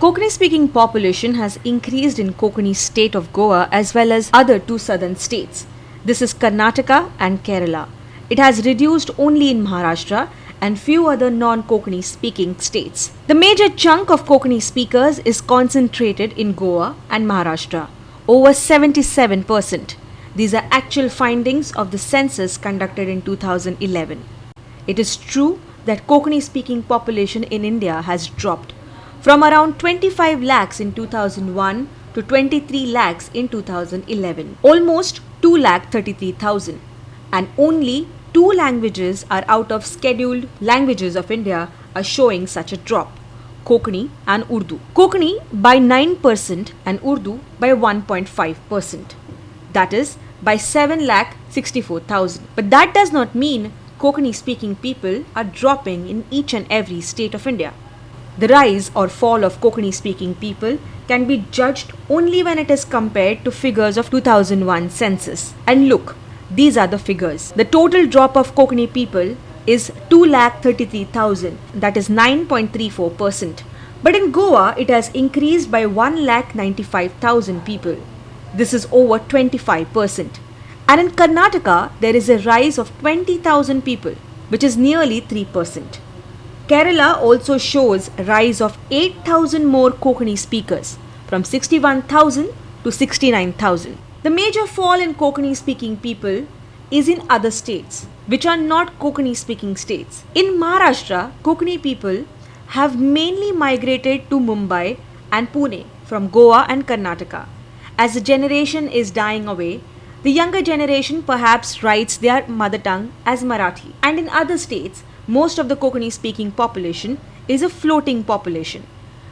Konkani speaking population has increased in Konkani state of Goa as well as other two southern states. This is Karnataka and Kerala. It has reduced only in Maharashtra and few other non-Konkani speaking states. The major chunk of Konkani speakers is concentrated in Goa and Maharashtra, over 77%. These are actual findings of the census conducted in 2011. It is true that Konkani speaking population in India has dropped from around 25 lakhs in 2001 to 23 lakhs in 2011, almost 2,33,000, and only two languages are out of scheduled languages of India are showing such a drop: Konkani and Urdu. Konkani by 9% and Urdu by 1.5%. That is by 7,64,000. But that does not mean Konkani speaking people are dropping in each and every state of India. The rise or fall of Konkani speaking people can be judged only when it is compared to figures of 2001 census. And look, these are the figures. The total drop of Konkani people is 2,33,000, that is 9.34%. But in Goa, it has increased by 1,95,000 people. This is over 25%. And in Karnataka, there is a rise of 20,000 people, which is nearly 3%. Kerala also shows a rise of 8,000 more Konkani speakers, from 61,000 to 69,000. The major fall in Konkani speaking people is in other states, which are not Konkani speaking states. In Maharashtra, Konkani people have mainly migrated to Mumbai and Pune from Goa and Karnataka. As the generation is dying away, the younger generation perhaps writes their mother tongue as Marathi. And in other states, most of the Konkani speaking population is a floating population.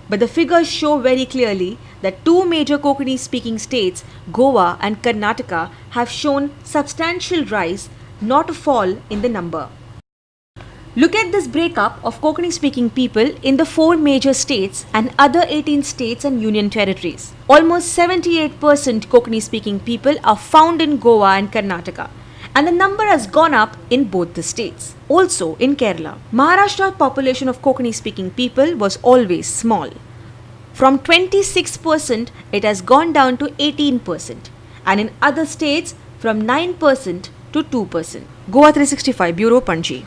But the figures show very clearly that two major Konkani speaking states, Goa and Karnataka, have shown substantial rise, not a fall in the number. Look at this breakup of Konkani speaking people in the four major states and other 18 states and union territories. Almost 78% Konkani speaking people are found in Goa and Karnataka, and the number has gone up in both the states. Also in Kerala, Maharashtra's population of Konkani speaking people was always small. From 26% it has gone down to 18%, and in other states from 9% to 2%. Goa 365 Bureau, Panji.